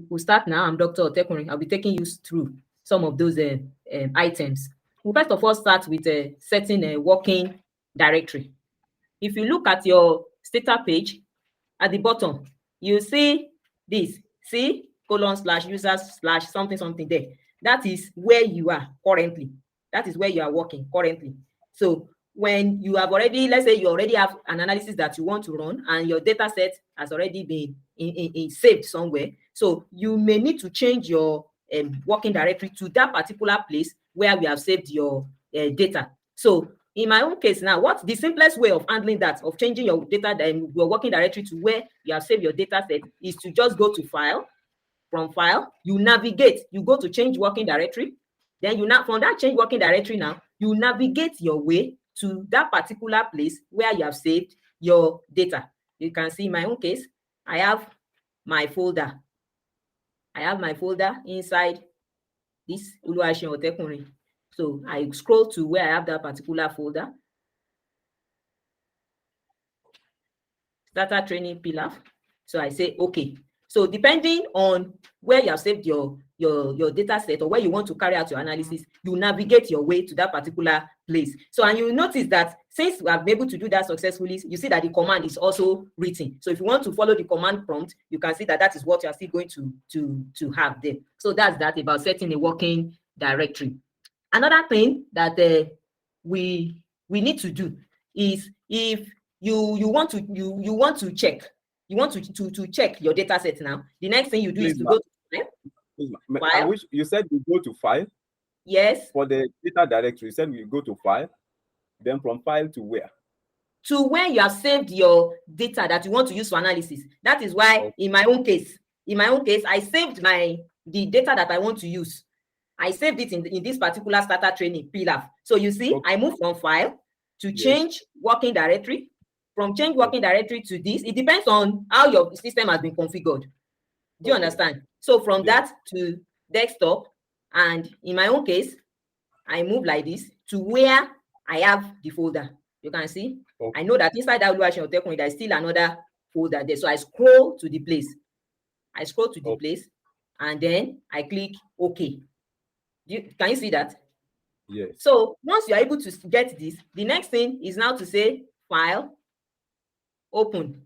we'll start now. I'm Dr. Otekunrin. I'll be taking you through some of those items. We'll first of all start with setting a working directory. If you look at your STATA page, at the bottom, you see this, C:/ users/ something there. That is where you are currently. That is where you are working currently. So when you have already, let's say you already have an analysis that you want to run and your data set has already been saved somewhere. So you may need to change your working directory to that particular place where we have saved your data. So in my own case now, what's the simplest way of handling that, of changing your data, your working directory to where you have saved your data set, is to just go to File. From File, you navigate, you go to Change Working Directory. Then you now, from that Change Working Directory now, you navigate your way to that particular place where you have saved your data. You can see in my own case, I have my folder. I have my folder inside this Oluwaseun Otekunrin. So I scroll to where I have that particular folder. STATA training pillar. So I say, okay. So depending on where you have saved your data set or where you want to carry out your analysis, you navigate your way to that particular place. So, and you notice that since we have been able to do that successfully, you see that the command is also written. So if you want to follow the command prompt, you can see that that is what you are still going to have there. So that's that about setting a working directory. Another thing that we need to do is, if you want to check check your data set now, the next thing you do is to go to File. You said you go to File. Yes. For the data directory, you said we go to File. Then from File to where? To where you have saved your data that you want to use for analysis. That is why, okay, in my own case, I saved the data that I want to use. I saved it in this particular STATA training pillar. So you see, okay, I moved from File to Change Working Directory. From Change Working Directory to this, it depends on how your system has been configured. Do you understand? So from that to Desktop, and in my own case, I move like this to where I have the folder. You can see, I know that inside that Oluwaseun Otekunrin, there is still another folder there. So I scroll to the place. And then I click OK. Can you see that? Yes. So once you are able to get this, the next thing is now to say File, Open.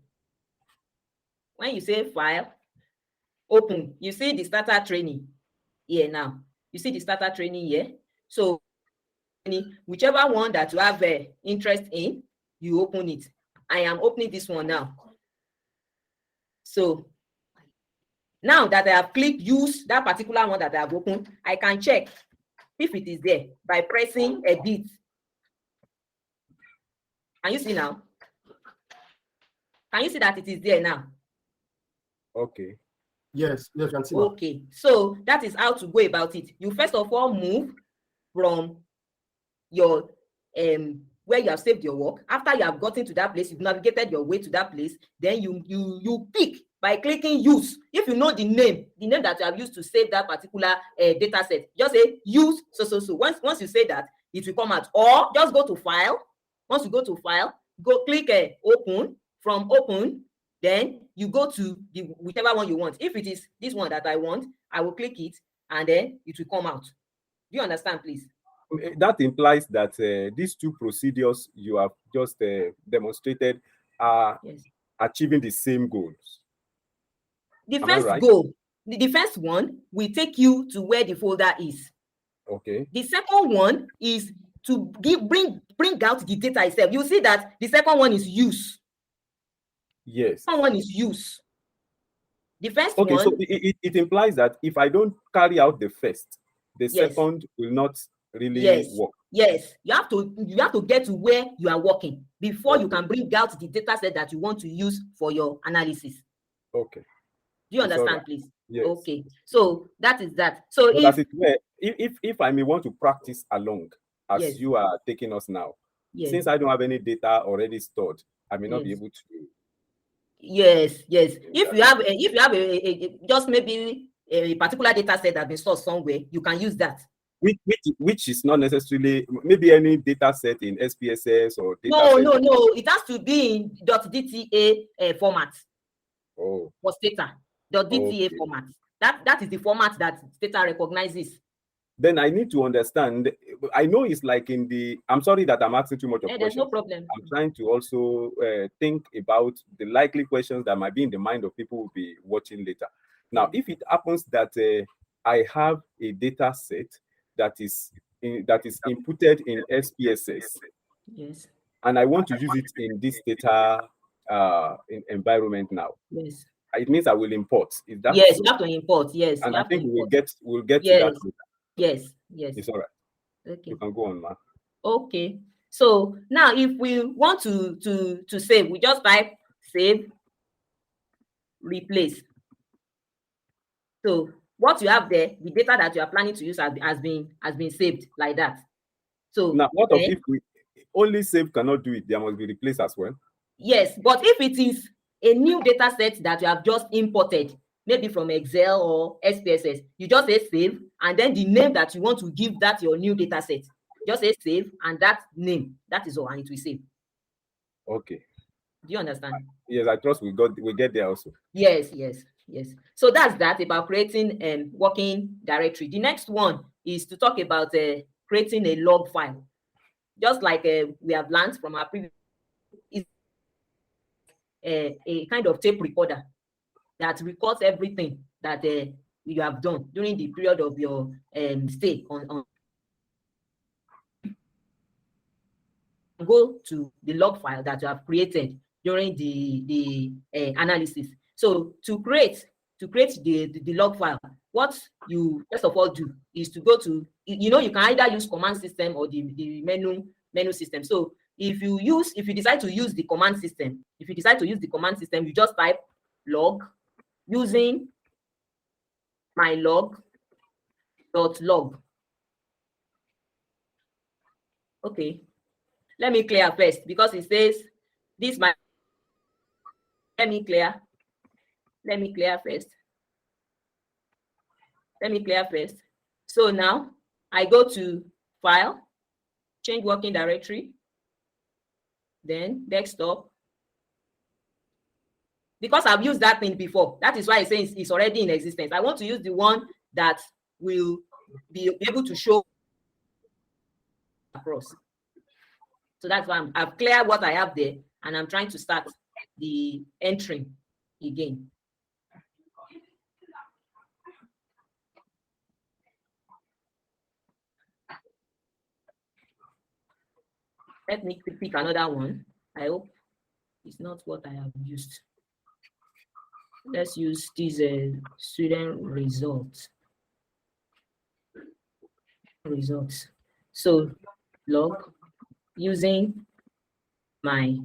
When you say File, Open, you see the STATA training here now. You see the STATA training here. So whichever one that you have interest in, you open it. I am opening this one now. So now that I have clicked use that particular one that I have opened, I can check if it is there by pressing a bit. Can you see now? Can you see that it is there now? Okay. Yes, I can see. Okay, so that is how to go about it. You first of all move from your where you have saved your work. After you have gotten to that place, you've navigated your way to that place, then you pick by clicking use. If you know the name that you have used to save that particular data set, just say use so. Once you say that, it will come out. Or just go to File. Once you go to File, go click Open. From Open, then you go to the whichever one you want. If it is this one that I want, I will click it and then it will come out. Do you understand, please? That implies that these two procedures you have just demonstrated are achieving the same goals. The first goal, the first one will take you to where the folder is. Okay. The second one is to bring out the data itself. You see that the second one is use. Yes. The second one is use. The first one. Okay, so it implies that if I don't carry out the first, the second will not really work. Yes, you have to get to where you are working before you can bring out the data set that you want to use for your analysis. Okay. Do you understand, please? Yes. Okay. So that is that. So if I may want to practice along as you are taking us now, since I don't have any data already stored, I may not be able to. Yes. If you have a just maybe a particular data set that has been stored somewhere, you can use that. Which is not necessarily maybe any data set in SPSS or data no. It has to be in .dta format. Oh. For STATA. .dta format. That is the format that STATA recognizes. Then I need to understand. I know it's like in the. I'm sorry that I'm asking too much of Yeah, questions. there's no problem. I'm trying to also think about the likely questions that might be in the mind of people who will be watching later. Now, if it happens that I have a data set that is inputted in SPSS, yes, and I want to use it in this data environment now, yes, it means I will import. Is that yes, so? you have to import. Yes, And you I have think to we'll import. get to that later. Yes, yes. It's all right. Okay. You can go on, ma. Okay. So now, if we want to save, we just type save, replace. So what you have there, the data that you are planning to use has been saved like that. So now, what if we only save cannot do it? There must be replace as well. Yes, but if it is a new data set that you have just imported, maybe from Excel or SPSS, you just say save, and then the name that you want to give that your new data set, just say save, and that name, that is all, and it will save. Okay. Do you understand? Yes, I trust we get there also. Yes, yes, yes. So that's that about creating working directory. The next one is to talk about creating a log file. Just like we have learned from our previous, is a kind of tape recorder that records everything that you have done during the period of your stay on. Go to the log file that you have created during the analysis. So to create the log file, what you first of all do is to go to, you can either use command system or the menu system. So if you decide to use the command system, you just type log using my log.log. Okay, let me clear first because it says this my. Let me clear first. So now I go to file, change working directory, then desktop. Because I've used that thing before, that is why it says it's already in existence. I want to use the one that will be able to show across. So that's why I've cleared what I have there, and I'm trying to start the entering again. Let me pick another one. I hope it's not what I have used. Let's use this student results. So log using my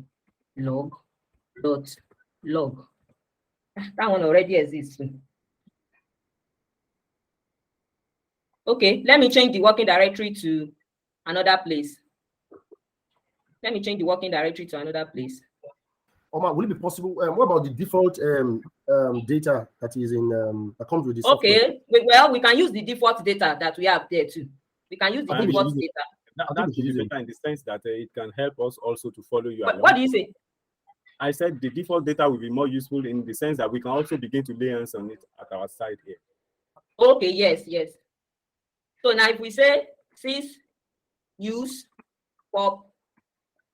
log.log. That one already exists. Okay, let me change the working directory to another place. Omar, will it be possible? What about the default data that is in that comes with the software? Okay, well, we can use the default data that we have there too. We can use the default data. That should be better in the sense that it can help us also to follow you along. What do you say? I said the default data will be more useful in the sense that we can also begin to lay hands on it at our side here. Okay, yes. So now if we say sys use pop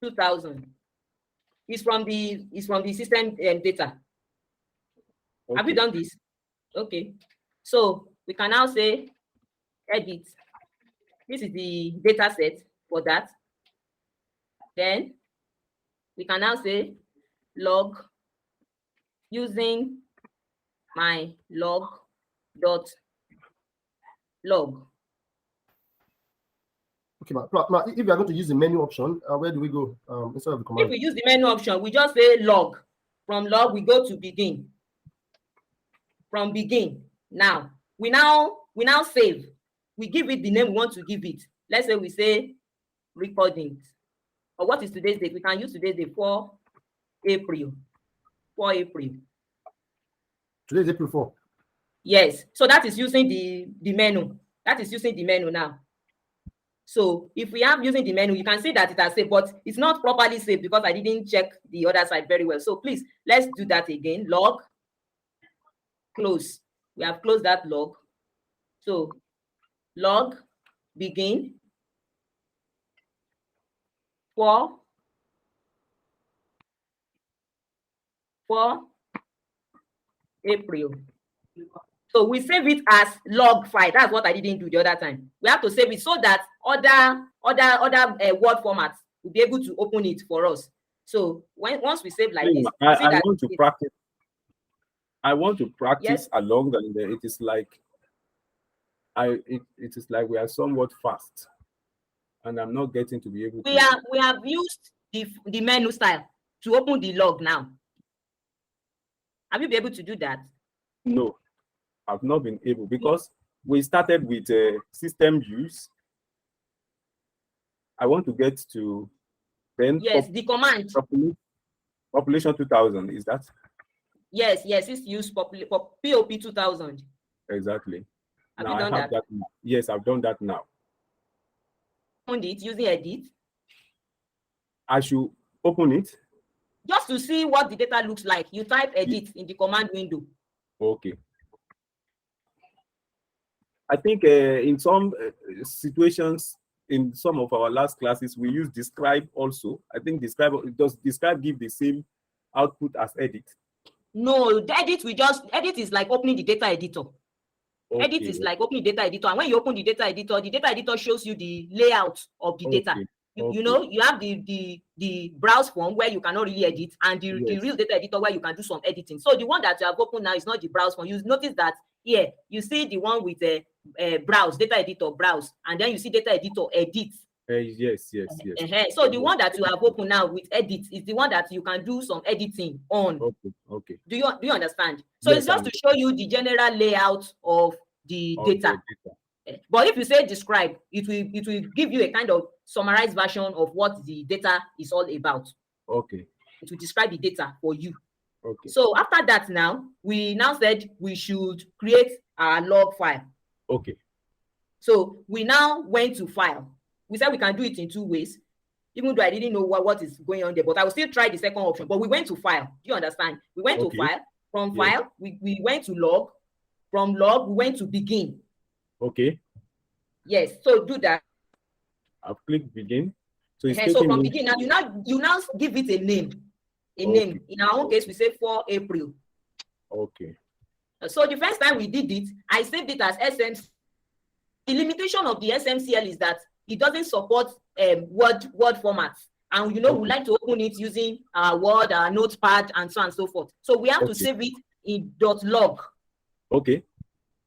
2000, it's from the system data. Okay. Have you done this? Okay. So we can now say edit. This is the data set for that. Then we can now say log using my log.log. Okay, but if you are going to use the menu option, where do we go instead of the command? If we use the menu option, we just say log. From log, we go to begin. From begin. Now we now save. We give it the name we want to give it. Let's say we say recordings. Or what is today's date? We can use today's date, 4 April. Today is April 4. Yes. So that is using the menu. That is using the menu now. So if we are using the menu, you can see that it has saved, but it's not properly saved because I didn't check the other side very well. So please, let's do that again. Log, close. We have closed that log. So log begin for April. So we save it as log file. That's what I didn't do the other time. We have to save it so that other Word formats will be able to open it for us. So once we save like this, I want to practice. I want to practice yes, along, and it is like it is like we are somewhat fast, and I'm not getting to be able to. we have used the menu style to open the log now. Have you been able to do that? No, I've not been able, because we started with system use. I want to get to then. Yes, the command. Population 2000, is that? Yes, it's used POP 2000. Exactly. Have now you done I have that now. Yes, I've done that now. Opened it using edit. I should open it. Just to see what the data looks like, you type edit in the command window. Okay. I think in some situations, in some of our last classes, we use describe also. I think describe, does describe give the same output as edit? No, the edit is like opening the data editor. Okay. Edit is like opening data editor, and when you open the data editor shows you the layout of the data. You know, you have the browse form where you cannot really edit, and the real data editor where you can do some editing. So the one that you have opened now is not the browse form. You notice that here you see the one with a browse, data editor browse, and then you see data editor edit. Yes. So the one that you have opened now with edit is the one that you can do some editing on. Okay. Do you understand? So yes, it's just to show you the general layout of the data. But if you say describe, it will give you a kind of summarized version of what the data is all about. Okay. It will describe the data for you. Okay. So after that, now we said we should create our log file. Okay. So we now went to file. We said we can do it in two ways, even though I didn't know what is going on there, but I will still try the second option. But we went to file. Do you understand? We went to file. From file, we went to log. From log, we went to begin. Okay. Yes. So do that. I've clicked begin. So it's so from begin, now you now give it a name. Name. In our own case, we say for April. Okay. So the first time we did it, I saved it as SMC. The limitation of the SMCL is that it doesn't support word formats. And we like to open it using Word, Notepad, and so on and so forth. So we have to save it in .log. Okay.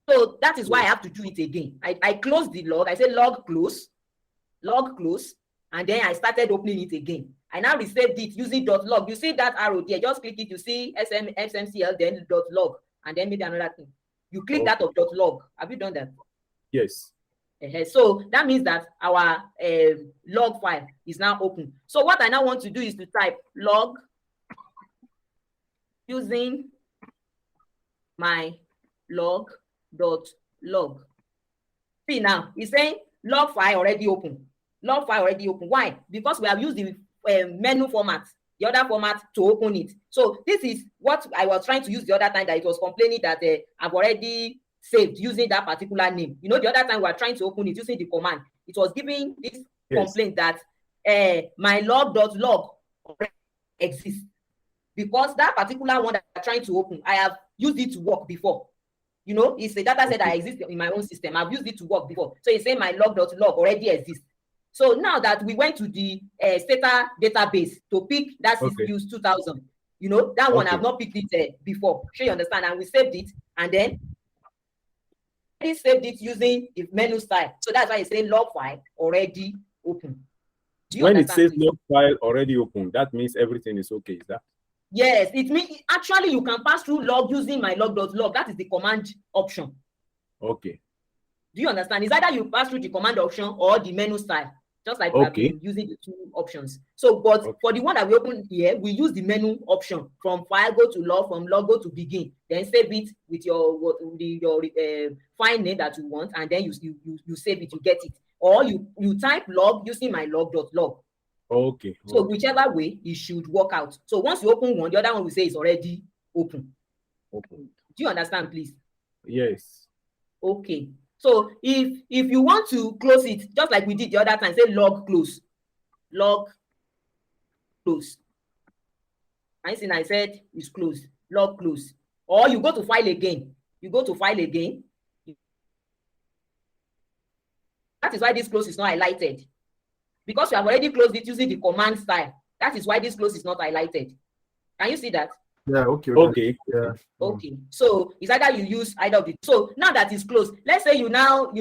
So that is why I have to do it again. I closed the log. I said log close, and then I started opening it again. I now resaved it using .log. You see that arrow there? Just click it. You see SMCL, then .log, and then maybe another thing. You click that of .log. Have you done that? Yes. So that means that our log file is now open. So what I now want to do is to type log using my log.log. See now, it's saying log file already open. Log file already open. Why? Because we have used the menu format, the other format, to open it. So this is what I was trying to use the other time, that it was complaining that I've already saved using that particular name. The other time we were trying to open it using the command, it was giving this complaint that my log.log already exists, because that particular one that I'm trying to open, I have used it to work before. It's a data set that exists in my own system. I've used it to work before. So it's saying my log.log already exists. So now that we went to the STATA database to pick that use 2000, that one I've not picked it before. Sure, you understand? And we saved it, and then we saved it using the menu style. So that's why it's saying log file already open. When it says log file already open, that means everything is okay, is that? Yes, it means actually you can pass through log using my log.log. That is the command option. Okay. Do you understand? It's either you pass through the command option or the menu style, just like we have been using the two options. So, but for the one that we open here, we use the menu option. From file, go to log, from log, go to begin. Then save it with your file name that you want, and then you save it, you get it. Or you type log using my log.log. Okay. So whichever way, it should work out. So once you open one, the other one will say it's already open. Open. Do you understand, please? Yes. Okay. So if you want to close it, just like we did the other time, say log close. Log close. And since I said it's closed, log close. Or you go to file again. You go to file again. That is why this close is not highlighted. Because you have already closed it using the command style. That is why this close is not highlighted. Can you see that? Yeah, okay. Okay. Yeah. Okay. So it's either you use either of the. So now that it's closed, let's say you now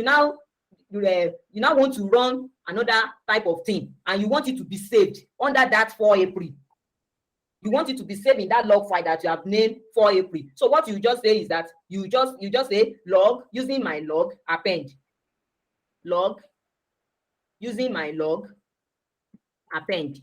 want to run another type of thing and you want it to be saved under that 4 April. You want it to be saved in that log file that you have named 4 April. So what you just say is that you just say log using my log append. Log using my log append.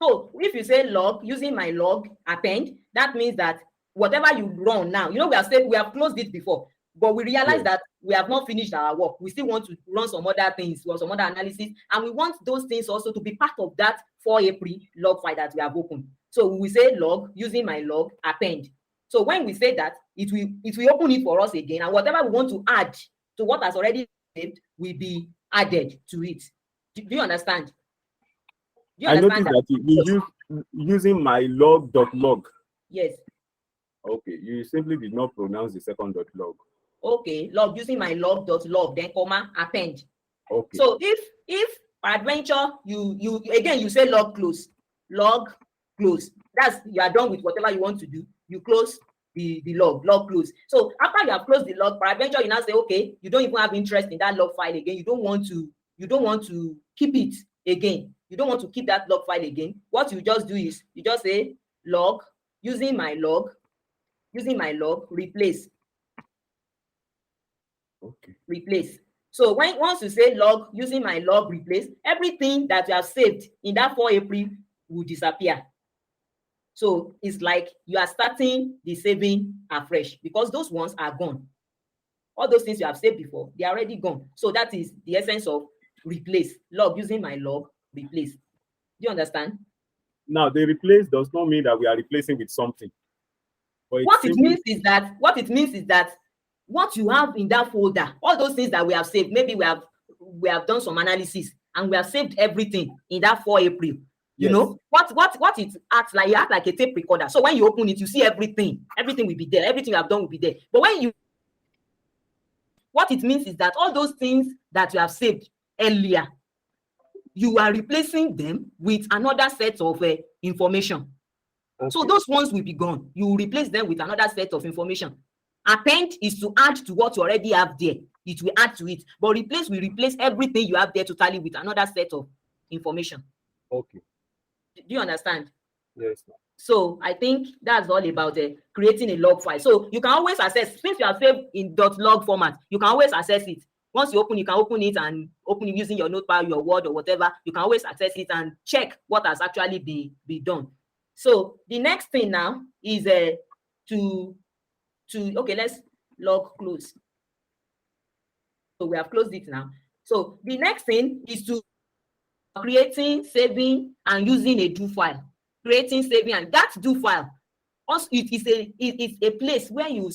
So if you say log using my log append, that means that whatever you run now, we have closed it before, but we realize that we have not finished our work. We still want to run some other things or some other analysis, and we want those things also to be part of that 4 April log file that we have opened. So we say log using my log append. So when we say that, it will open it for us again, and whatever we want to add to what has already been saved will be added to it. Do you understand? I noticed that you use using my log.log. Yes. Okay, you simply did not pronounce the second .log. Okay, log using my log.log, then comma append. Okay. So if peradventure you say log close, that's you are done with whatever you want to do, you close the log close. So after you have closed the log, peradventure you now say, okay, you don't even have interest in that log file again, you don't want to keep it again, you don't want to keep that log file again. What you just do is you just say log using my log replace. Okay. Replace. So once you say log using my log replace, everything that you have saved in that 4 April will disappear. So it's like you are starting the saving afresh because those ones are gone. All those things you have saved before, they are already gone. So that is the essence of replace. Log using my log replace. Do you understand? Now the replace does not mean that we are replacing with something. What it means is that what you have in that folder, all those things that we have saved, maybe we have done some analysis and we have saved everything in that 4 April. You know what it acts like? You act like a tape recorder. So when you open it, you see everything will be there. Everything you have done will be there. But what it means is that all those things that you have saved earlier, you are replacing them with another set of information. Okay. So those ones will be gone. You will replace them with another set of information. Append is to add to what you already have there. It will add to it. But replace will replace everything you have there totally with another set of information. Okay. Do you understand? Yes. So I think that's all about creating a log file. So you can always access, since you are saved in .log format, you can always access it. Once you can open it and open it using your notepad, your Word or whatever. You can always access it and check what has actually been done. So the next thing now is okay, let's log close. So we have closed it now. So the next thing is to creating, saving, and using a do file. Creating, saving, and that do file. Also, it's a place where you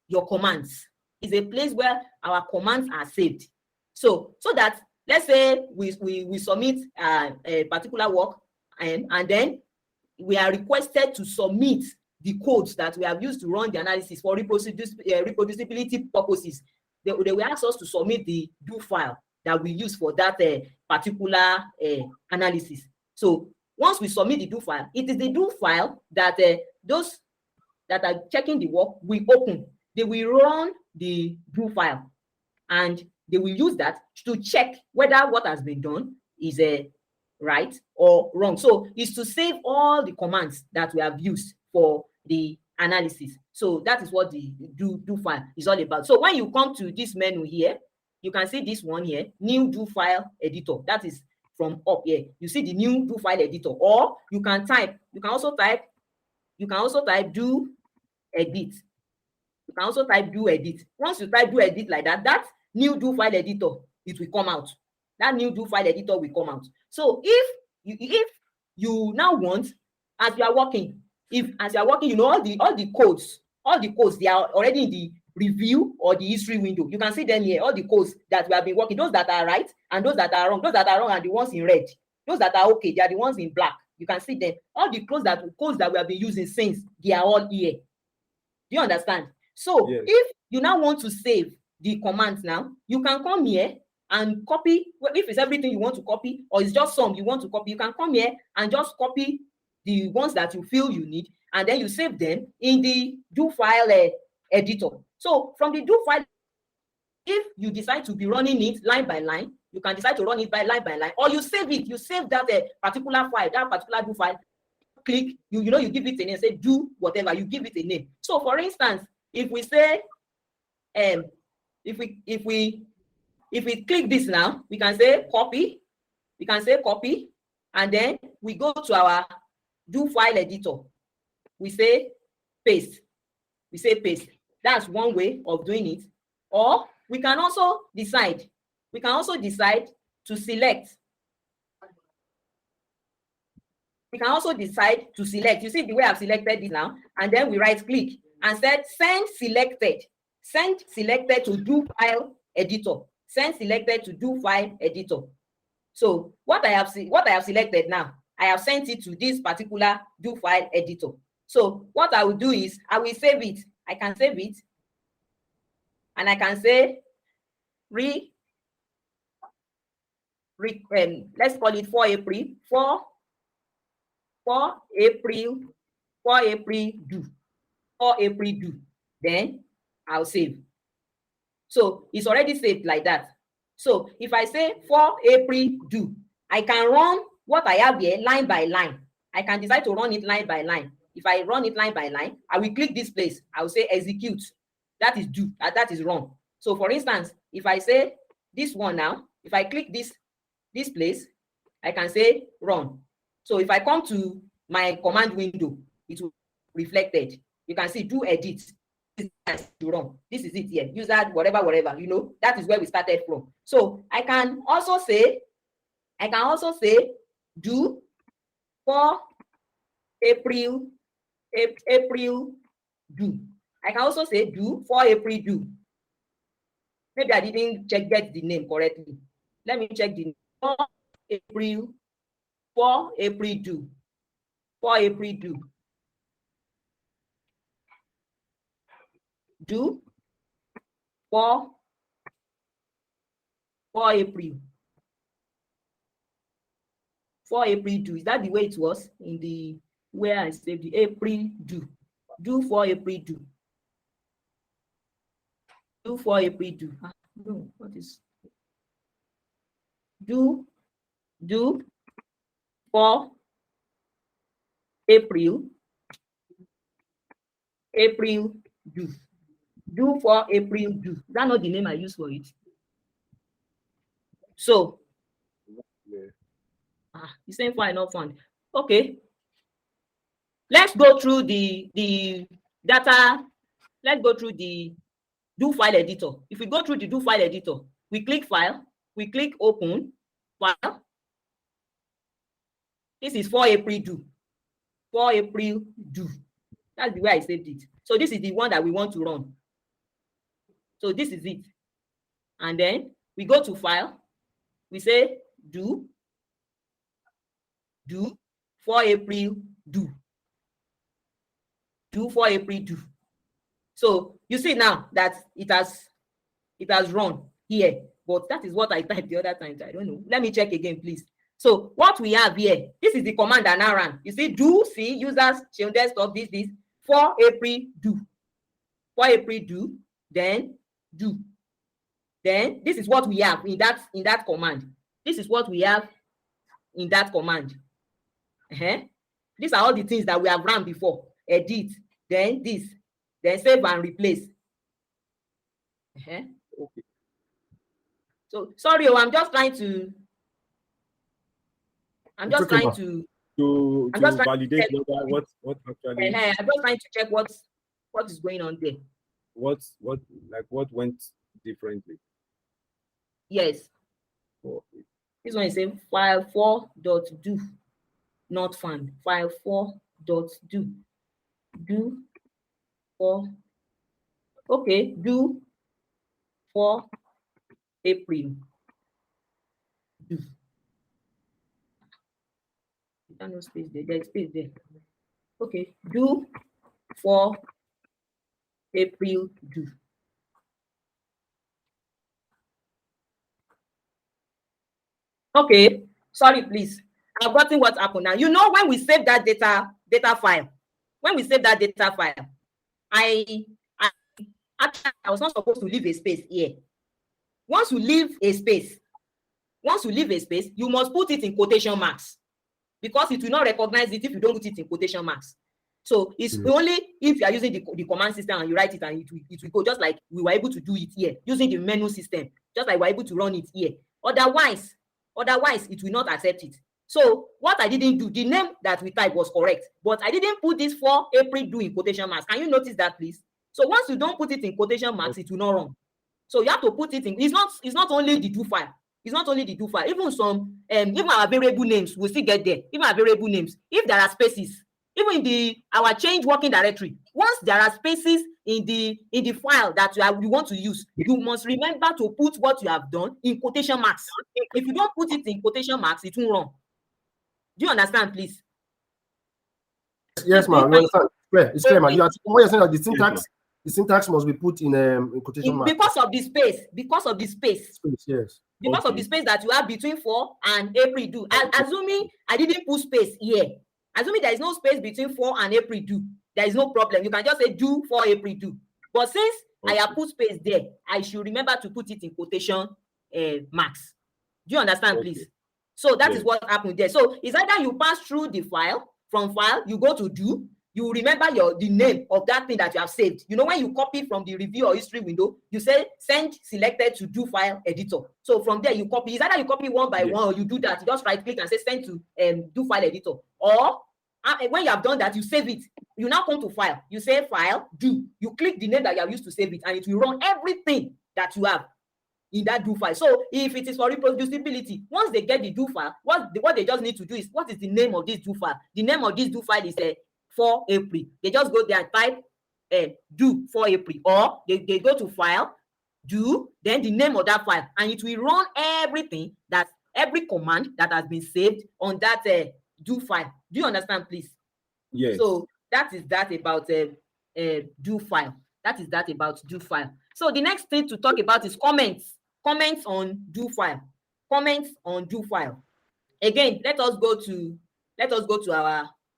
your commands. It's a place where our commands are saved. So that let's say we submit a particular work and then we are requested to submit the codes that we have used to run the analysis for reproducibility purposes. They will ask us to submit the do file that we use for that particular analysis. So once we submit the do file, it is the do file that those that are checking the work will open. They will run the do file and they will use that to check whether what has been done is right or wrong. So it's to save all the commands that we have used for the analysis. So that is what the do file is all about. So when you come to this menu here, you can see this one here, new do file editor. That is from up here. You see the new do file editor, or you can also type do edit. You can also type do edit. Once you type do edit like that, that new do file editor, it will come out. That new do file editor will come out. So if you now want, as you are working, you know all the codes all the codes, they are already in the review or the history window. You can see them here, all the codes that we have been working, those that are right and those that are wrong. Those that are wrong are the ones in red. Those that are okay, they are the ones in black. You can see them. All the codes that we have been using since, they are all here. Do you understand? So Yes. if you now want to save the commands now, you can come here and copy. If it's everything you want to copy, or it's just some you want to copy, you can come here and just copy the ones that you feel you need, and then you save them in the do file editor. So from the do file, if you decide to be running it line by line, you can decide to run it by line, or you save it. You save that particular file, that particular do file. Click, you give it a name, say do whatever, you give it a name. So for instance, if we say if we click this now, we can say copy. We can say copy, and then we go to our do file editor. We say paste. We say paste. That's one way of doing it. Or we can also decide. We can also decide to select. We can also decide to select. You see the way I've selected this now, and then we right click and said send selected. Send selected to do file editor. Send selected to do file editor. So what I have selected now, I have sent it to this particular do file editor. So what I will do is I will save it. I can save it, and I can say let's call it 4 April 4 April do 4 April do. Then I'll save. So it's already saved like that. So if I say 4 April do, I can run what I have here line by line. I can decide to run it line by line. If I run it line by line, I will click this place. I will say execute. That is do. That is run. So for instance, if I say this one now, if I click this place, I can say run. So if I come to my command window, it will be reflected. You can see do edit. To run. This is it here. User whatever, that is where we started from. So I can also say do 4 April do. I can also say do 4 April do. Maybe I didn't get the name correctly. Let me check the name. 4 April do. 4 April do. Do 4 April. 4 April do. Is that the way it was in the where I saved the April do? Do 4 April do. Do 4 April do. No, what is do 4 April do. Do 4 April do. Is that not the name I use for it? So the same file not found. Okay. Let's go through the data. Let's go through the do file editor. If we go through the do file editor, we click file, we click open file. This is 4 April do. 4 April do. That's the way I saved it. So this is the one that we want to run. So this is it. And then we go to file. We say do 4 April do. Do 4 April do. So you see now that it has run here, but that is what I typed the other time. I don't know. Let me check again, please. So what we have here, this is the command that now ran. You see, do see users shell desktop this 4 April do. 4 April do, then do. Then this is what we have in that command. This is what we have in that command. These are all the things that we have run before. Edit, then this, then save and replace. Okay. So sorry, I'm just trying to validate what actually. I'm just trying to check what is going on there. What went differently? Yes. This one is saying file 4.do not found. File 4.do. Do for, okay, do for April. Do. No space there. There's space there. Okay, do for April do. Okay, sorry, please. I've gotten what happened now. You know, when we save that data file, I actually I was not supposed to leave a space here. Once you leave a space, you must put it in quotation marks, because it will not recognize it if you don't put it in quotation marks. So it's only if you are using the command system and you write it, and it will go, just like we were able to do it here using the menu system, just like we're able to run it here. Otherwise it will not accept it. So what I didn't do, the name that we typed was correct, but I didn't put this for April do in quotation marks. Can you notice that, please? So once you don't put it in quotation marks, it will not run. So you have to put it in. It's not only the do file. It's not only the do file. Even some even our variable names will still get there. Even our variable names, if there are spaces, even in our change working directory, once there are spaces in the file that you want to use, you must remember to put what you have done in quotation marks. If you don't put it in quotation marks, it won't run. Do you understand, please? Yes, ma'am. You understand? It's clear, ma'am. What you're saying, that the syntax must be put in quotation marks. Because of the space. Yes. Because of the space that you have between for and April do. Assuming I didn't put space here. Assuming there is no space between for and April do, there is no problem. You can just say do for April do. But since I have put space there, I should remember to put it in quotation marks. Do you understand, please? So that is what happened there. So it's either you pass through the file, from file, you go to do, you remember the name of that thing that you have saved. You know, when you copy from the review or history window, you say send selected to do file editor. So from there you copy. It's either you copy one by one, or you do that. You just right click and say send to do file editor. Or when you have done that, you save it. You now come to file. You say file, do. You click the name that you have used to save it, and it will run everything that you have in that do file. So if it is for reproducibility, once they get the do file, what they just need to do is, what is the name of this do file? The name of this do file is for April. They just go there and type do for April, or they go to file, do, then the name of that file, and it will run everything, that every command that has been saved on that do file. Do you understand, please? Yes. So that is that about do file. That is that about do file. So the next thing to talk about is comments. Comments on do file. Comments on do file. Again, let us go to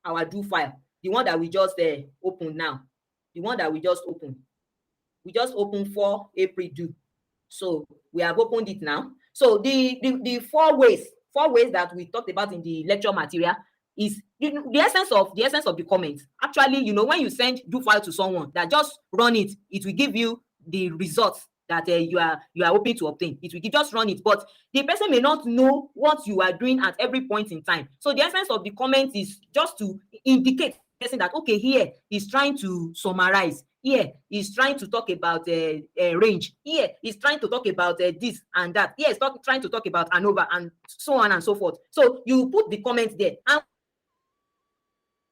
our do file, the one that we just opened now. The one that we just opened. We just opened for April do. So we have opened it now. So the four ways that we talked about in the lecture material is the essence of the comments. Actually, you know, when you send do file to someone that just run it, it will give you the results that you are hoping to obtain. It will just run it, but the person may not know what you are doing at every point in time. So the essence of the comment is just to indicate person that, okay, here he's trying to summarize, here he's trying to talk about range, here he's trying to talk about this and that, here he's trying to talk about ANOVA, and so on and so forth. So you put the comment there, and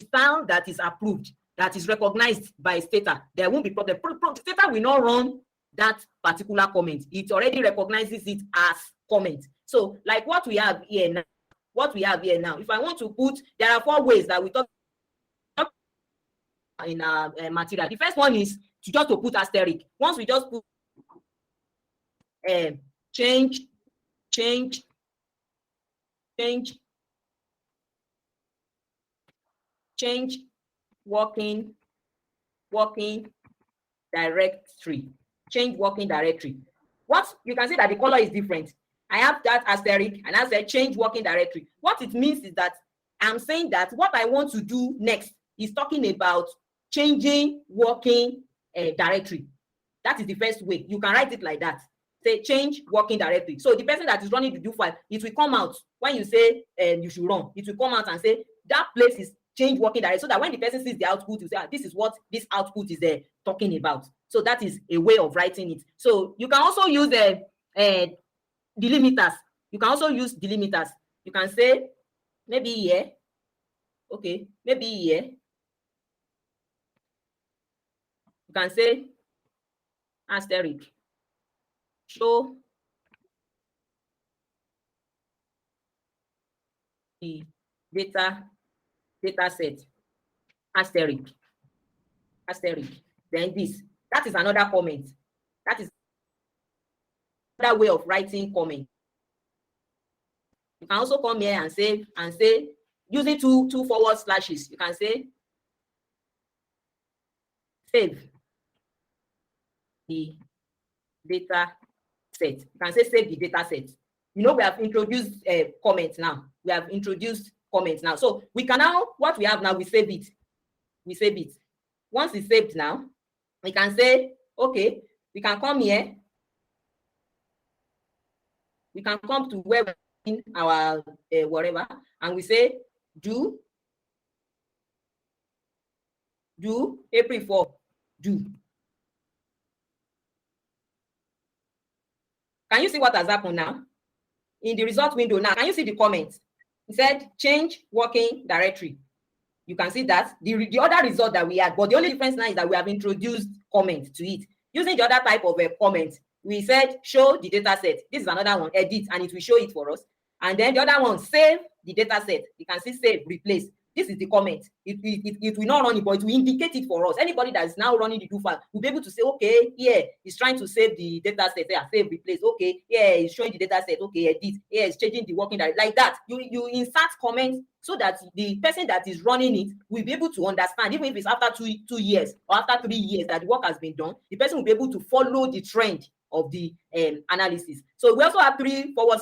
style that is approved, that is recognized by STATA, there won't be problem. STATA will not run that particular comment. It already recognizes it as comment. So like what we have here now, if I want to put, there are four ways that we talk in our material. The first one is to just to put asterisk. Once we just put change working directory. Change working directory. What you can see that the color is different. I have that asterisk and I said change working directory. What it means is that I'm saying that what I want to do next is talking about changing working directory. That is the first way. You can write it like that. Say change working directory. So the person that is running the do file, it will come out when you say you should run. It will come out and say that place is change working directory, so that when the person sees the output, you say, this is what this output is talking about. So that is a way of writing it. So you can also use delimiters. You can also use delimiters. You can say maybe here. Okay, maybe here. You can say asterisk show the data set asterisk. Then this. That is another comment. That is another way of writing comment. You can also come here and say using two forward slashes. You can say save the data set. You can say save the data set. You know, we have introduced comments now. We have introduced comments now. So we can now, what we have now, we save it. We save it. Once it's saved now, we can say, okay, we can come here. We can come to where we're in our whatever, and we say do April 4, do. Can you see what has happened now? In the result window now, can you see the comment? It said change working directory. You can see that the other result that we had, but the only difference now is that we have introduced comment to it. Using the other type of a comment, we said show the data set. This is another one, edit, and it will show it for us. And then the other one, save the data set. You can see save, replace. This is the comment. It will not run it, but it will indicate it for us. Anybody that is now running the do file will be able to say, okay, yeah, it's trying to save the data set. Yeah, save, replace. Okay, yeah, it's showing the data set. Okay, edit. Yeah, it's changing the working directory. Like that. You insert comments so that the person that is running it will be able to understand, even if it's after two years or after 3 years that the work has been done, the person will be able to follow the trend of the analysis. So we also have 3 forward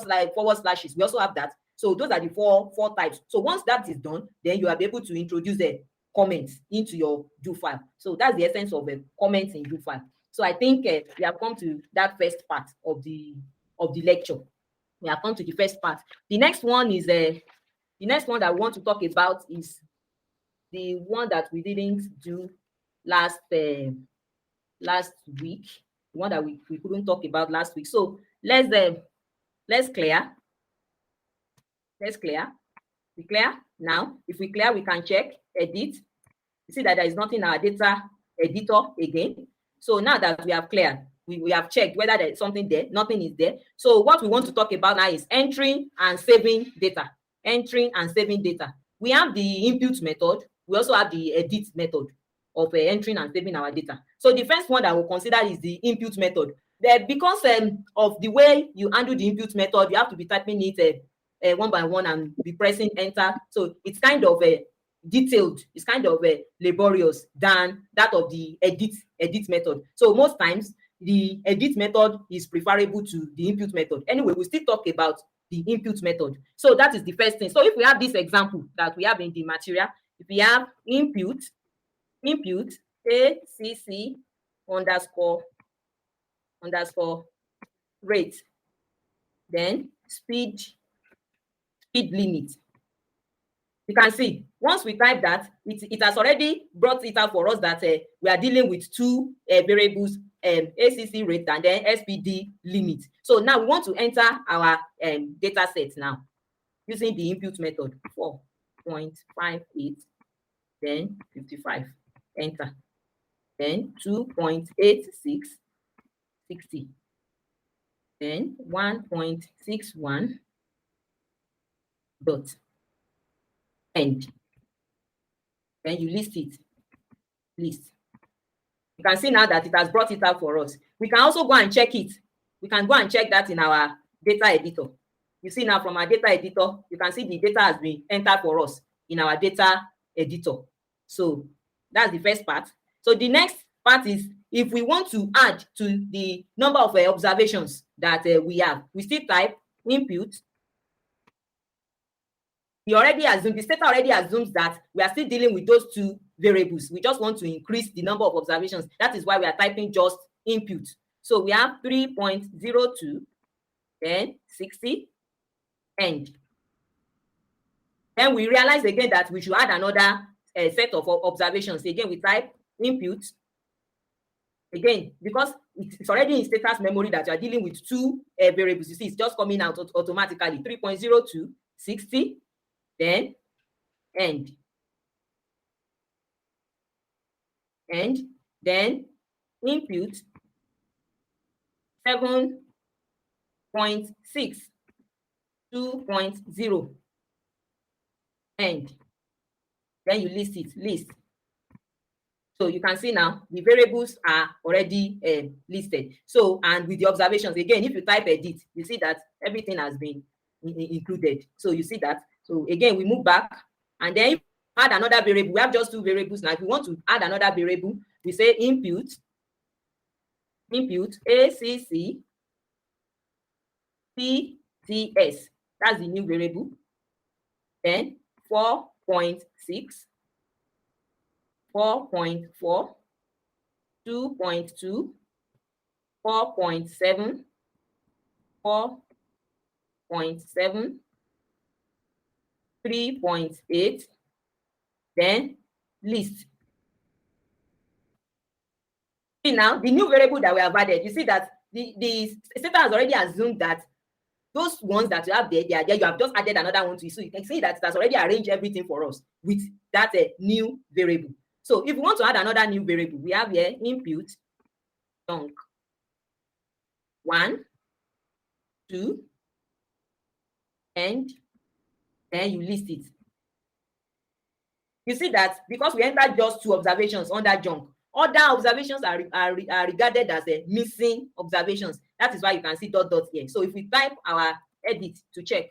slashes. We also have that. So those are the four types. So once that is done, then you are able to introduce the comments into your do file. So that's the essence of comments in do file. So I think we have come to that first part of the lecture. We have come to the first part. The next one is the next one that we want to talk about is the one that we didn't do last week. The one that we couldn't talk about last week. So let's clear. Let's clear. We clear now. If we clear, we can check edit. You see that there is nothing in our data editor again. So now that we have cleared, we have checked whether there is something there, nothing is there. So what we want to talk about now is entering and saving data. Entering and saving data. We have the input method. We also have the edit method of entering and saving our data. So the first one that we'll consider is the input method. Because of the way you handle the input method, you have to be typing it one by one and be pressing enter. So it's kind of detailed, it's kind of laborious than that of the edit method. So most times the edit method is preferable to the input method. Anyway, we'll still talk about the input method. So that is the first thing. So if we have this example that we have in the material, if we have input ACC underscore rate, then speed limit. You can see once we type that, it has already brought it out for us that we are dealing with 2 variables, ACC rate and then SPD limit. So now we want to enter our data set now using the input method 4.58, then 55, enter, then 2.86, 60, then 1.61 dot end. Then you list it. List. You can see now that it has brought it out for us. We can also go and check it. We can go and check that in our data editor. You see now from our data editor, you can see the data has been entered for us in our data editor. So that's the first part. So the next part is if we want to add to the number of observations that we have, we still type input. The STATA already assumes that we are still dealing with those 2 variables. We just want to increase the number of observations. That is why we are typing just input. So we have 3.02, then 60, end. Then we realize again that we should add another set of observations. Again, we type input. Again, because it's already in STATA's memory that you are dealing with 2 variables. You see, it's just coming out automatically. 3.02, 60, then end. And then input 7.6 2.0 end. Then you list. So you can see now the variables are already listed. So, and with the observations, again, if you type edit, you see that everything has been included. So you see that. So again, we move back, and then if we add another variable, we have just 2 variables now. If we want to add another variable, we say input ACC PTS. That's the new variable. Then 4.6 4.4 2.2 4.7 4.7 3.8 then list. See now the new variable that we have added, you see that the STATA has already assumed that those ones that you have there, they are there. You have just added another one to it. So you can see that it has already arranged everything for us with that new variable. So if we want to add another new variable, we have here input chunk 1, 2, and then you list it. You see that because we entered just 2 observations on that junk, other observations are regarded as missing observations. That is why you can see ... here. So if we type our edit to check,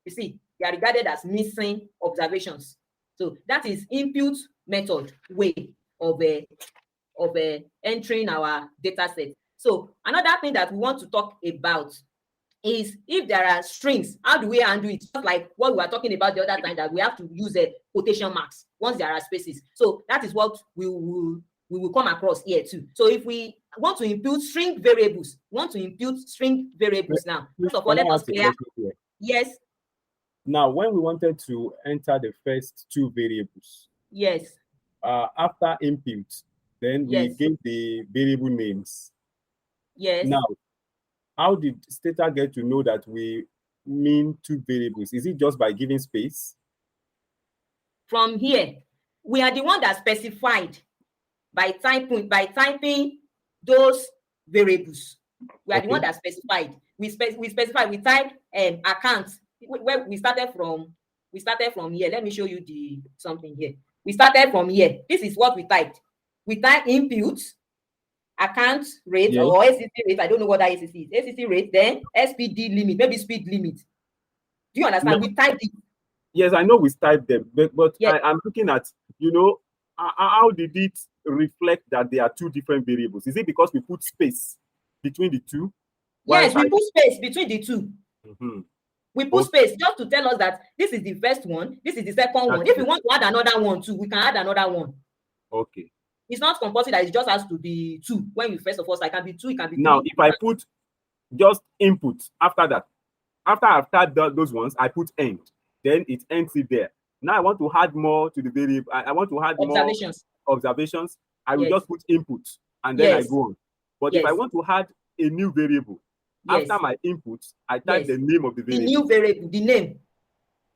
you see they are regarded as missing observations. So that is input method way of entering our data set. So another thing that we want to talk about is if there are strings, how do we handle it? Just like what we were talking about the other time, that we have to use quotation marks once there are spaces. So that is what we will come across here too. So if we want to input string variables, now. First of all, let us clear. Yes. Now, when we wanted to enter the first 2 variables, yes, after input, then we gave the variable names. Yes. Now, how did STATA get to know that we mean 2 variables? Is it just by giving space? From here, we are the one that specified by typing those variables. We are the one that specified. We specified. We typed account. Where we started from here. Let me show you something here. We started from here. This is what we typed. We typed input account rate or ACC rate. I don't know what that ACC is. ACC rate, then SPD limit, maybe speed limit. Do you understand? No. We typed it. Yes, I know we typed them, but yes. I'm looking at, how did it reflect that there are 2 different variables? Is it because we put space between the 2? Yes, we put space between the 2. Mm-hmm. We put space just to tell us that this is the first one, this is the second one. If we want to add another one too, we can add another one. Okay. It's not compulsory that it just has to be 2. When you first of all, it can be 2, it can be 3. Now, if I put just input after that, after I've typed those ones, I put end. Then it ends it there. Now I want to add more to the variable. I want to add observations. More observations. I will just put input and then I go on. But if I want to add a new variable, after my input, I type the name of the variable. The new variable, the name.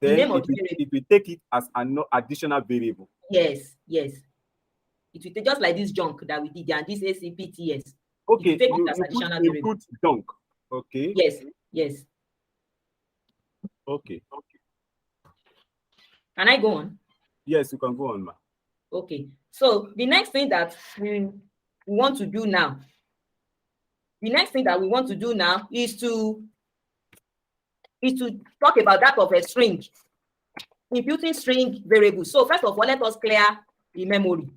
Then the name of the variable. It will take it as an additional variable. Yes. It will take just like this junk that we did and this ACPTS. Okay, you put junk. Okay. Yes. Okay. Can I go on? Yes, you can go on, ma. Okay. So the next thing that we want to do now, is to talk about that of a string, imputing string variables. So first of all, let us clear the memory.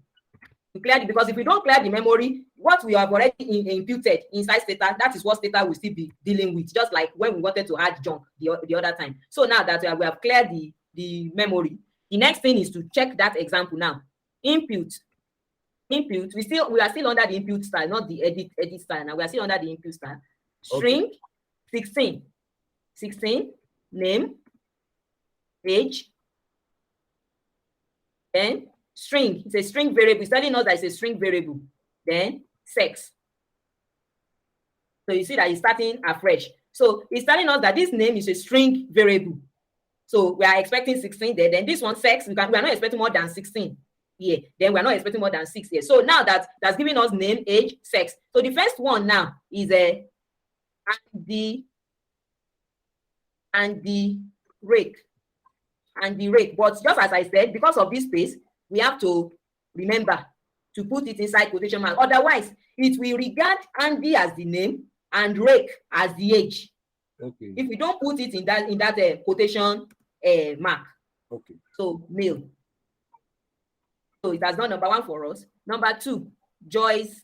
Because if we don't clear the memory, what we have already imputed inside STATA, that is what STATA will still be dealing with, just like when we wanted to add junk the other time. So now that we have cleared the memory, the next thing is to check that example now. Input, we are still under the input style, not the edit style. Now we are still under the input style. String 16, name, age, then string. It's a string variable. It's telling us that it's a string variable. Then sex. So you see that it's starting afresh. So it's telling us that this name is a string variable. So we are expecting 16 there. Then this one sex, we are not expecting more than 16. here. Then we're not expecting more than 6 here. So now that's giving us name, age, sex. So the first one now is and the rate. But just as I said, because of this space, we have to remember to put it inside quotation mark. Otherwise, it will regard Andy as the name and rake as the age. Okay. If we don't put it in that quotation mark. Okay. So male. So it has done number 1 for us. Number 2, Joyce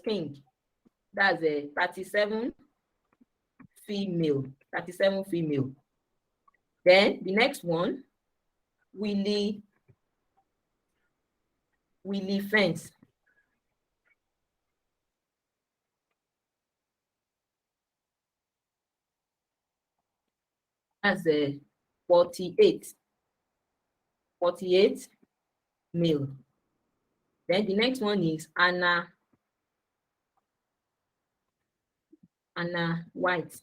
King. That's a 37 female. 37 female. Then the next one, Willie Fence. That's a 48 male. Then the next one is Anna White.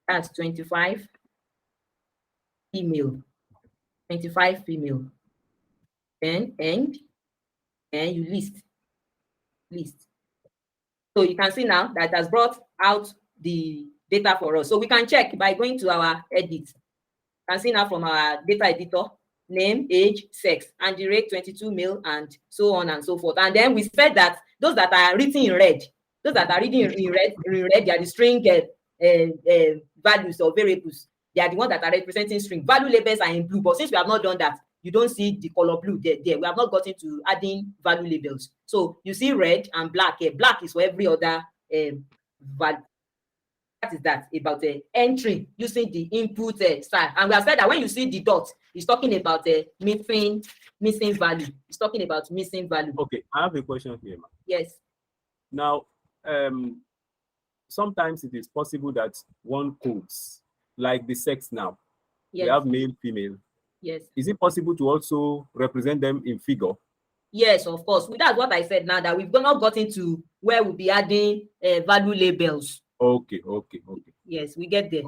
That's 25 female. 25 female. Then and you list. So you can see now that has brought out the data for us. So we can check by going to our edit. You can see now from our data editor, name, age, sex, and the rate 22 male, and so on and so forth. And then we said that those that are written in red, those that are reading in red, they are the string values or variables. They are the ones that are representing string. Value labels are in blue, but since we have not done that, you don't see the color blue there. We have not gotten to adding value labels. So you see red and black here. Black is for every other value. That is that about the entry using the input style. And we have said that when you see the dot, it's talking about missing value. It's talking about missing value. Okay, I have a question here, ma'am. Yes. Now, sometimes it is possible that one codes, like the sex now, Yes. we have male, female. Yes. Is it possible to also represent them in figure? Yes, of course. That's what I said now, that we've not gotten to where we'll be adding value labels. Okay. Yes, we get there.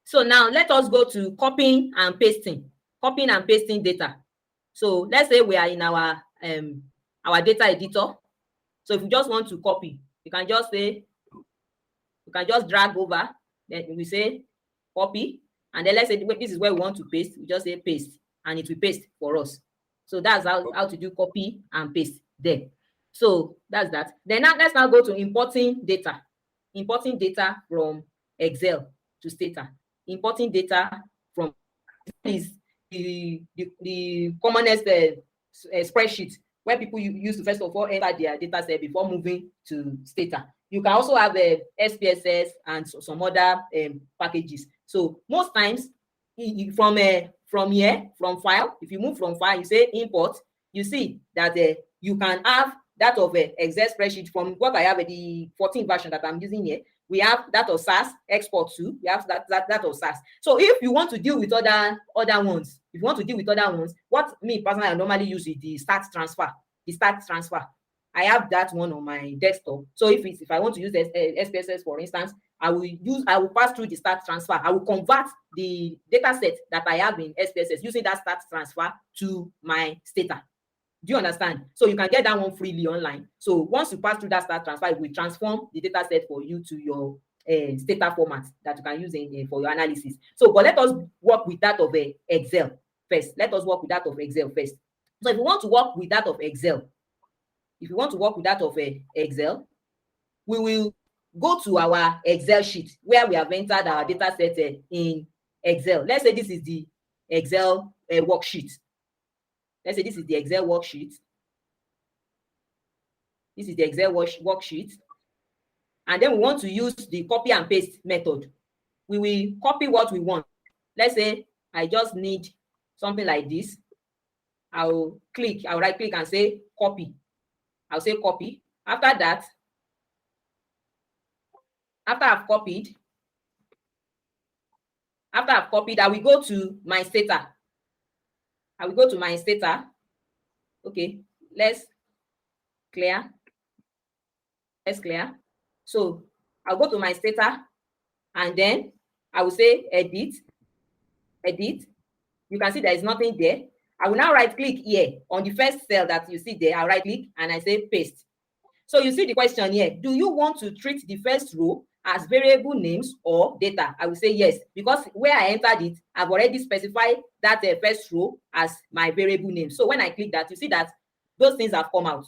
So now let us go to copying and pasting data. So let's say we are in our data editor. So if you just want to copy, you can just drag over, then we say copy, and then let's say this is where we want to paste. We just say paste, and it will paste for us. So that's how to do copy and paste there. So that's that. Then now let's go to importing data from Excel to STATA. Importing data from is the commonest spreadsheet where people use to first of all enter their data set before moving to STATA. You can also have SPSS and some other packages. So most times from file, if you move from file, you say import, you see that you can have that of Excel spreadsheet. From what I have the 14 version that I'm using here, we have that of SAS export to. We have that of SAS. So if you want to deal with other ones, what me personally I normally use is the start transfer. I have that one on my desktop. So if I want to use SPSS, for instance, I will pass through the start transfer. I will convert the data set that I have in SPSS using that start transfer to my STATA. Do you understand? So you can get that one freely online. So once you pass through that start transfer, it will transform the data set for you to your STATA format that you can use for your analysis. So, but let us work with that of Excel first. So if you want to work with that of Excel, we will go to our Excel sheet where we have entered our data set in Excel. Let's say this is the Excel worksheet. Let's say this is the Excel worksheet. And then we want to use the copy and paste method. We will copy what we want. Let's say I just need something like this. I'll right click and say copy. I'll say copy. After that, after I've copied, I will go to my STATA. Okay, let's clear. So I'll go to my STATA, and then I will say edit, edit. You can see there is nothing there. I will now right click here on the first cell that you see there. I'll right click and I say paste. So you see the question here, do you want to treat the first row as variable names or data? I will say yes, because where I entered it, I've already specified that first row as my variable name. So when I click that, you see that those things have come out.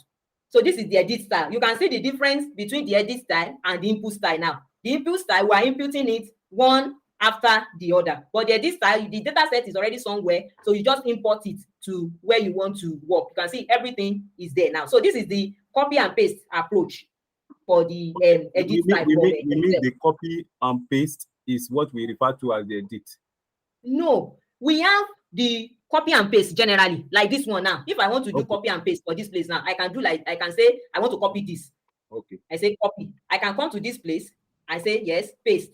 So this is the edit style. You can see the difference between the edit style and the input style now. The input style, we are inputting it one after the other. But the edit style, the data set is already somewhere, so you just import it to where you want to work. You can see everything is there now. So this is the copy and paste approach for the edit style. You mean the copy and paste is what we refer to as the edit? No, we have the copy and paste generally, like this one now. If I want to do copy and paste for this place now, I can do like, I can say, I want to copy this. Okay. I say copy. I can come to this place. I say, yes, paste.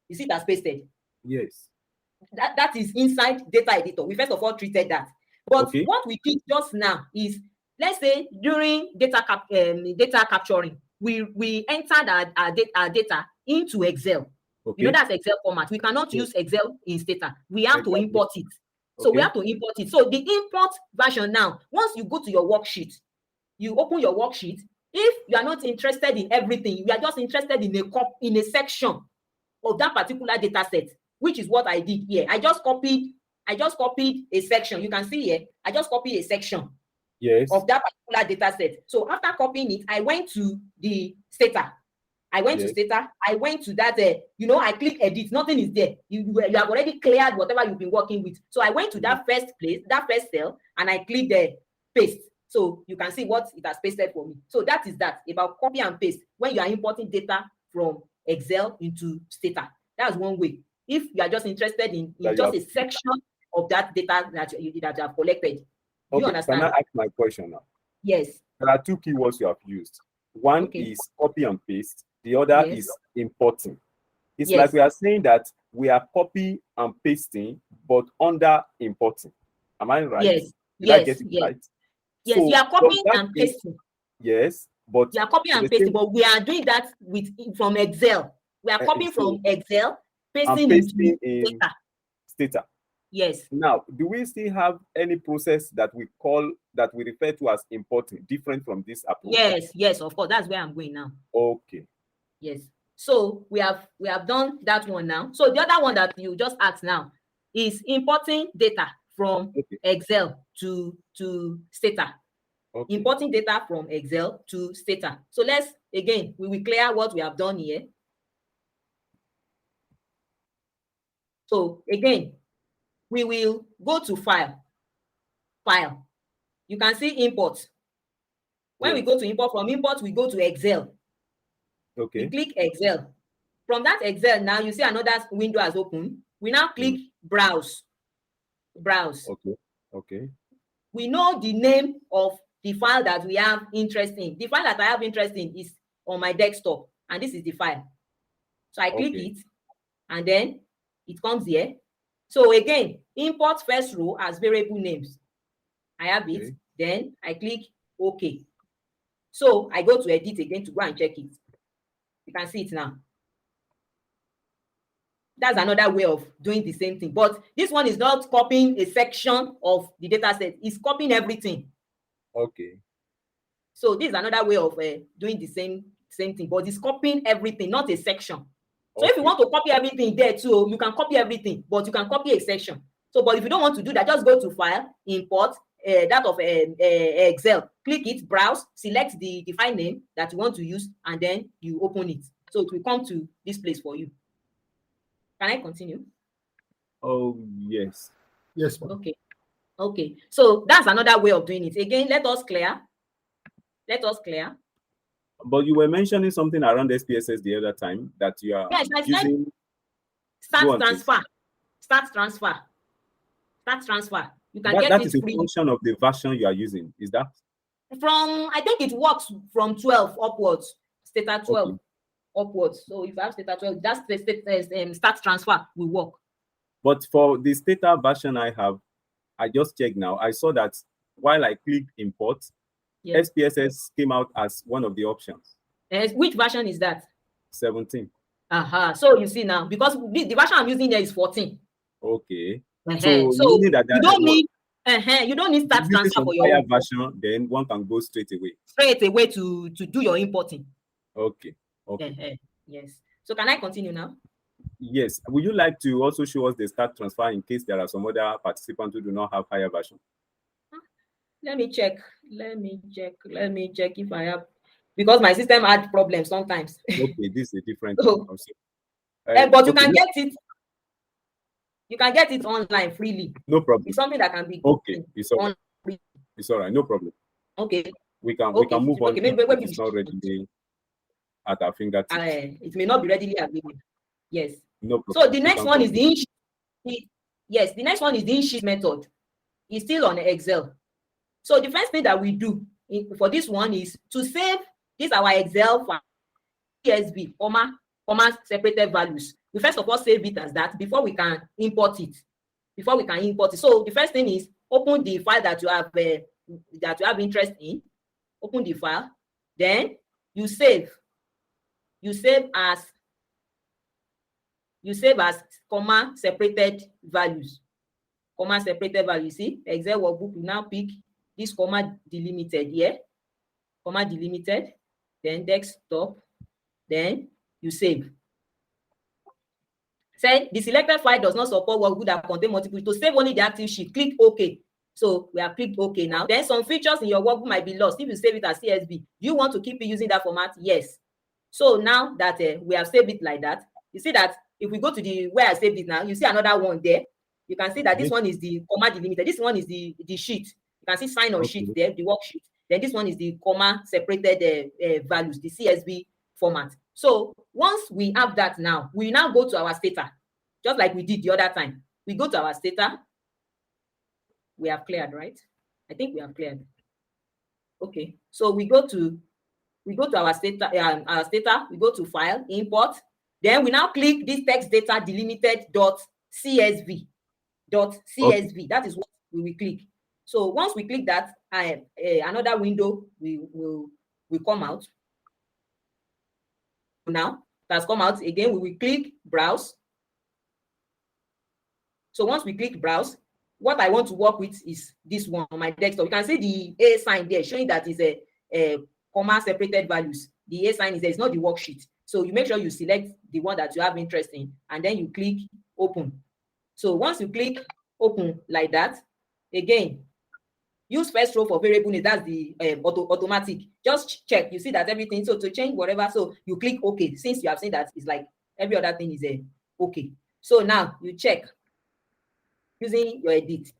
You see that's pasted? Yes. That is inside data editor. We first of all treated that. But what we did just now is, let's say during data capturing, we entered our data into Excel. You know, that's Excel format. We cannot use Excel in STATA. We have to import it. So we have to import it. So the import version now, once you go to your worksheet, you open your worksheet. If you are not interested in everything, you are just interested in a section of that particular data set, which is what I did here. I just copied a section. You can see here, I just copied a section of that particular data set. So after copying it, I went to the STATA. I went to STATA. I went to that, I click edit. Nothing is there. You have already cleared whatever you've been working with. So I went to that first place, that first cell, and I clicked the paste. So you can see what it has pasted for me. So that is that, about copy and paste when you are importing data from Excel into STATA. That's one way. If you are just interested in just a section of that data that you have collected. Do you understand? Can I ask my question now? Yes. There are two keywords you have used. One is copy and paste. The other is importing. It's like we are saying that we are copy and pasting, but under importing. Am I right? Yes. Did I get it right? Yes, so you are copying and pasting. Yes, but you are copying and pasting, but we are doing that from Excel. We are copying from Excel, pasting in STATA. Yes. Now, do we still have any process that we refer to as importing, different from this approach? Yes, of course. That's where I'm going now. Okay. Yes. So we have done that one now. So the other one that you just asked now is importing data from Excel to STATA. Importing data from Excel to STATA. So we will clear what we have done here. So again, we will go to file. You can see import. When we go to import, from import, we go to Excel. We click Excel. From that Excel, now you see another window has opened. We now click browse. Okay. We know the name of the file that we have interest in. The file that I have interest in is on my desktop, and this is the file. So I click it, and then it comes here. So again, import first row as variable names. I have it. Then I click OK. So I go to edit again to go and check it. You can see it now. That's another way of doing the same thing. But this one is not copying a section of the data set. It's copying everything. Okay. So this is another way of doing the same thing, but it's copying everything, not a section. So if you want to copy everything there too, you can copy everything, but you can copy a section. So, but if you don't want to do that, just go to File, Import, that of Excel. Click it, browse, select the file name that you want to use, and then you open it. So it will come to this place for you. Can I continue? Oh, yes. Yes. Okay. So that's another way of doing it. Again, let us clear. But you were mentioning something around SPSS the other time that you are using. Start transfer. You can get that it is a free. function of the version you are using. Is that? I think it works from 12 upwards. STATA 12 upwards. So if I have STATA 12, that's the start transfer will work. But for the STATA version I have, I just checked now. I saw that while I clicked import, SPSS came out as one of the options. Which version is that? 17. So you see now, because the version I'm using here is 14. Okay. So meaning that you don't need you don't need start using transfer some for your higher own. version, then one can go straight away to do your importing. Okay. Yes. So can I continue now? Yes. Would you like to also show us the start transfer in case there are some other participants who do not have higher version? Let me check if I have, because my system had problems sometimes. Okay, this is a different So, one also. but you can get it. You can get it online freely. No problem. It's something that can be It's all right. It's all right. No problem. Okay. We can move on. Maybe it's not readily at our fingertips. It may not be readily available. Yes. No problem. So the next one is the in-sheet. Yes, the next one is the in-sheet method. It's still on Excel. So the first thing that we do for this one is to save this our Excel file, CSV, comma separated values. We first of all save it as that before we can import it. So the first thing is open the file that you have interest in. Open the file. Then you save as comma separated values. See, Excel workbook, you now pick this comma delimited here, comma delimited, then desktop, then you save. Say the selected file does not support workbook that contain multiple. To save only the active sheet, click OK. So we have clicked OK now. Then some features in your workbook might be lost if you save it as CSV. Do you want to keep using that format? Yes. So now that we have saved it like that, you see that if we go to the where I saved it now, you see another one there. You can see that this one is the comma delimited. This one is the sheet. You can see sign on sheet there, the worksheet. Then this one is the comma separated values, the CSV format. So once we have that now, we now go to our STATA, just like we did the other time. We go to our STATA. We have cleared, right? I think we have cleared. Okay, so we go to our STATA, we go to file, import. Then we now click this text data delimited .csv. .csv. That is what we will click. So once we click that, another window will come out. Now it has come out again. We will click browse. So once we click browse, what I want to work with is this one on my desktop. You can see the A sign there showing that is a comma separated values. The A sign is there. It's not the worksheet. So you make sure you select the one that you have interest in, and then you click open. So once you click open like that, again, use first row for variable name. That's the automatic. Just check. You see that everything. So to change whatever, so you click OK. Since you have seen that it's like every other thing is OK. So now you check using your edit.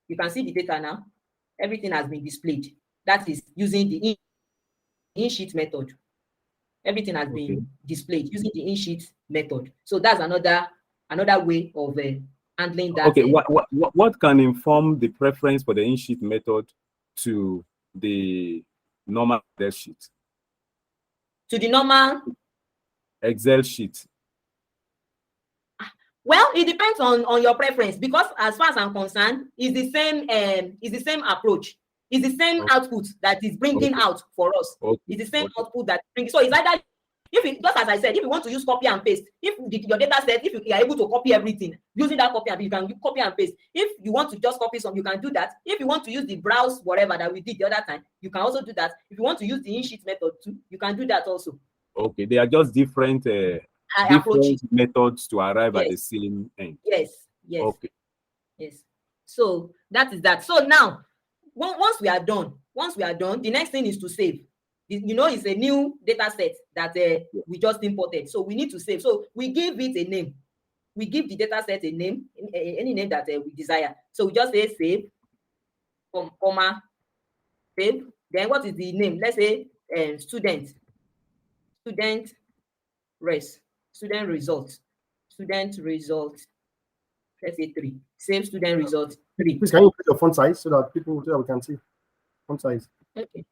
You can see the data now. Everything has been displayed. That is using the in-sheet method. Everything has been displayed using the in-sheet method. So that's another way of handling that. Okay, what can inform the preference for the in-sheet method to the normal Excel sheet? To the normal Excel sheet. Well, it depends on your preference, because as far as I'm concerned, it's the same approach. It's the same output that is bringing out for us. It's the same output that brings. So it's either, just as I said, if you want to use copy and paste, if your data set, if you are able to copy everything using that copy and paste, you can copy and paste. If you want to just copy some, you can do that. If you want to use the browse whatever that we did the other time, you can also do that. If you want to use the in-sheet method too, you can do that also. Okay, they are just different methods to arrive at the same end. Yes. Okay. Yes. So that is that. So now, once we are done, the next thing is to save. It's a new data set that we just imported. So we need to save. So we give it a name. We give the data set a name, any name that we desire. So we just say save, comma, save. Then what is the name? Let's say student result. Let's say 3. Save student result 3. Please, can you put your font size so that people can see font size? Okay.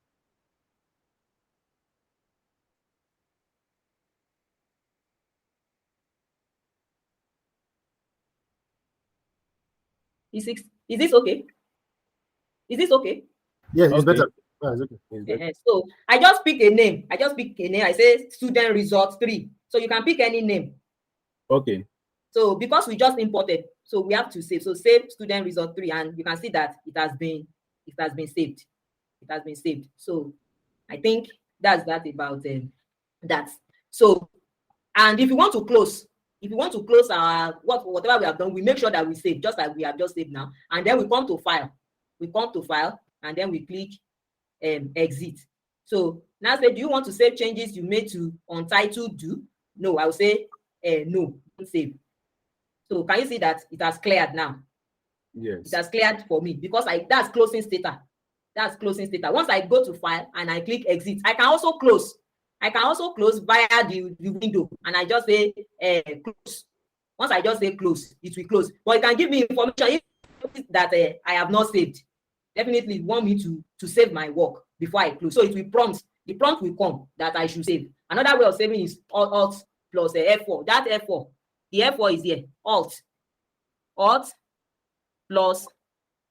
Is this okay? Yes, it's better. Yeah, it's okay. So I just pick a name. I say student result 3. So you can pick any name. Okay. So because we just imported, so we have to save. So save student result 3, and you can see that it has been saved. It has been saved. So I think that's that about that. So, and if you want to close, our whatever we have done, we make sure that we save, just like we have just saved now, and then we come to file. And then we click exit. So now say, do you want to save changes you made to untitled do? No, I will say no, don't save. So can you see that it has cleared now? Yes. It has cleared for me because that's closing STATA. That's closing STATA. Once I go to file and I click exit, I can also close. I can also close via the window, and I just say close. Once I just say close, it will close. But it can give me information if that I have not saved. Definitely want me to save my work before I close. So it will prompt. The prompt will come that I should save. Another way of saving is Alt plus F4. That F4, the F4 is here. Alt plus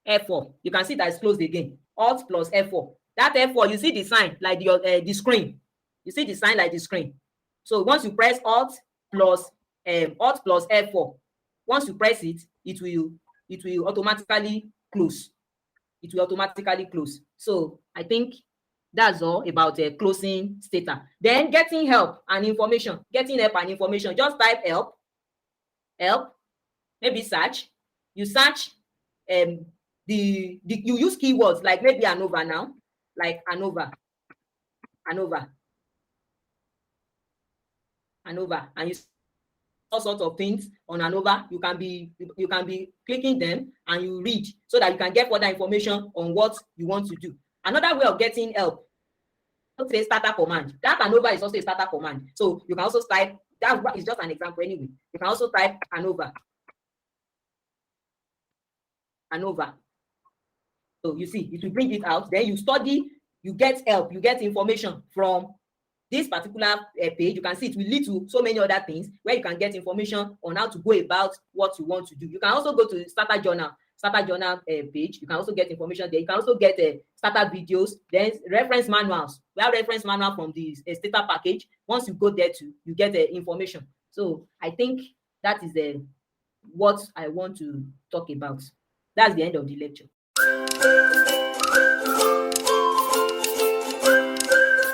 F4. You can see that it's closed again. Alt plus F4. That F4, you see the sign like the screen. You see the sign like the screen. So once you press Alt plus F4, once you press it, it will automatically close. It will automatically close. So I think that's all about closing STATA. Then getting help and information. Just type help, maybe search. You search you use keywords like maybe ANOVA now, like ANOVA, and you see all sorts of things on ANOVA. You can be clicking them and you read so that you can get further information on what you want to do. Another way of getting help, let's say STATA command. That ANOVA is also a STATA command. So you can also type, that is just an example anyway. You can also type ANOVA. So you see, it will bring it out. Then you study, you get help, you get information from this particular page. You can see it will lead to so many other things where you can get information on how to go about what you want to do. You can also go to STATA Journal page. You can also get information there. You can also get STATA videos, then reference manuals. We have reference manual from the STATA package. Once you go there too, you get information. So I think that is what I want to talk about. That's the end of the lecture.